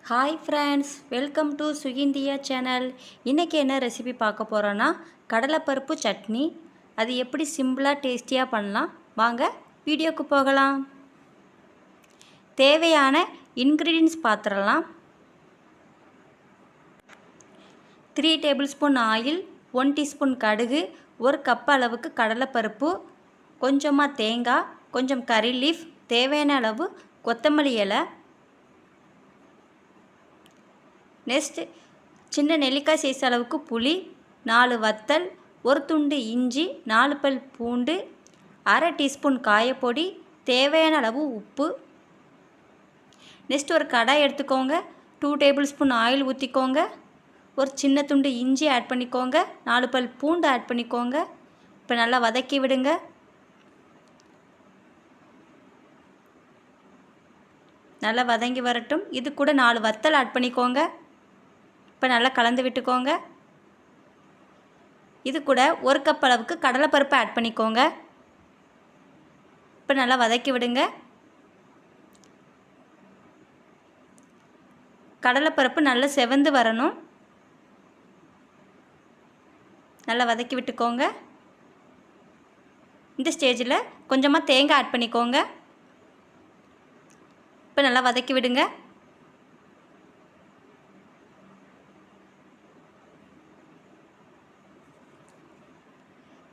Hi friends, welcome to சுகிந்தியா channel. இன்றைக்கி என்ன ரெசிபி பார்க்க போகிறோன்னா கடலைப்பருப்பு சட்னி. அது எப்படி சிம்பிளாக டேஸ்டியாக பண்ணலாம், வாங்க வீடியோக்கு போகலாம். தேவையான இன்க்ரீடியன்ஸ் பார்த்துடலாம். 3 டேபிள் ஸ்பூன் ஆயில், 1 டீஸ்பூன் கடுகு, 1 கப் அளவுக்கு கடலைப்பருப்பு, கொஞ்சமாக தேங்காய், கொஞ்சம் கறி லீஃப், தேவையான அளவு கொத்தமல்லி இலை. நெக்ஸ்ட் சின்ன நெல்லிக்காய் சைஸ் அளவுக்கு புளி, 4 வத்தல், 1 துண்டு இஞ்சி, 4 பல் பூண்டு, அரை டீஸ்பூன் காயப்பொடி, தேவையான அளவு உப்பு. நெக்ஸ்ட் ஒரு கடாய் எடுத்துக்கோங்க. 2 டேபிள் ஸ்பூன் ஆயில் ஊற்றிக்கோங்க. ஒரு சின்ன துண்டு இஞ்சி ஆட் பண்ணிக்கோங்க. 4 பல் பூண்டு ஆட் பண்ணிக்கோங்க. இப்போ நல்லா வதக்கி விடுங்க. நல்லா வதங்கி வரட்டும். இது கூட 4 வத்தல் ஆட் பண்ணிக்கோங்க. இப்போ நல்லா கலந்து விட்டுக்கோங்க. இது கூட 1 கப் அளவுக்கு கடலைப்பருப்பு ஆட் பண்ணிக்கோங்க. இப்போ நல்லா வதக்கி விடுங்க. கடலைப்பருப்பு நல்லா செவந்து வரணும். நல்லா வதக்கி விட்டுக்கோங்க. இந்த ஸ்டேஜில் கொஞ்சமாக தேங்காய் ஆட் பண்ணிக்கோங்க. இப்போ நல்லா வதக்கி விடுங்க.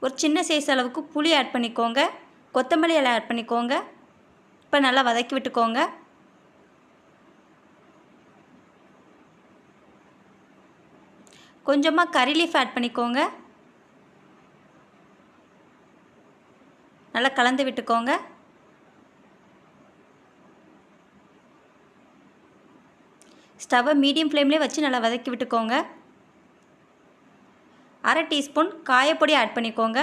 ஒரு சின்ன சைஸ் அளவுக்கு புளி ஆட் பண்ணிக்கோங்க. கொத்தமல்லி இலை ஆட் பண்ணிக்கோங்க. இப்போ நல்லா வதக்கி விட்டுக்கோங்க. கொஞ்சமாக கறி லீஃப் ஆட் பண்ணிக்கோங்க. நல்லா கலந்து விட்டுக்கோங்க. ஸ்டவ்வை மீடியம் ஃப்ளேம்லேயே வச்சு நல்லா வதக்கி விட்டுக்கோங்க. அரை டீஸ்பூன் காயப்பொடி ஆட் பண்ணிக்கோங்க.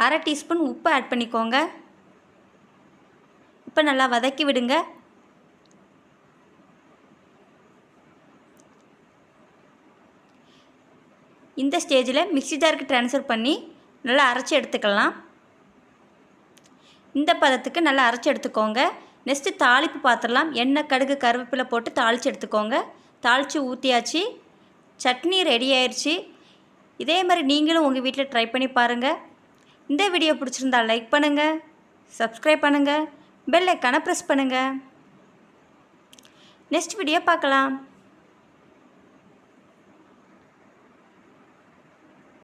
அரை டீஸ்பூன் உப்பு ஆட் பண்ணிக்கோங்க. இப்போ நல்லா வதக்கி விடுங்க. இந்த ஸ்டேஜில் மிக்ஸி ஜாருக்கு ட்ரான்ஸ்ஃபர் பண்ணி நல்லா அரைச்சி எடுத்துக்கலாம். இந்த பதத்துக்கு நல்லா அரைச்சி எடுத்துக்கோங்க. நெக்ஸ்ட்டு தாளிப்பு பார்த்துடலாம். எண்ணெய், கடுகு, கருவேப்பிலை போட்டு தாளித்து எடுத்துக்கோங்க. தாளித்து ஊற்றியாச்சு. சட்னி ரெடி ஆயிடுச்சு. இதே மாதிரி நீங்களும் உங்கள் வீட்டில் ட்ரை பண்ணி பாருங்கள். இந்த வீடியோ பிடிச்சிருந்தா லைக் பண்ணுங்கள், சப்ஸ்கிரைப் பண்ணுங்கள், பெல் ஐக்கானை ப்ரெஸ் பண்ணுங்கள். நெக்ஸ்ட் வீடியோ பார்க்கலாம்.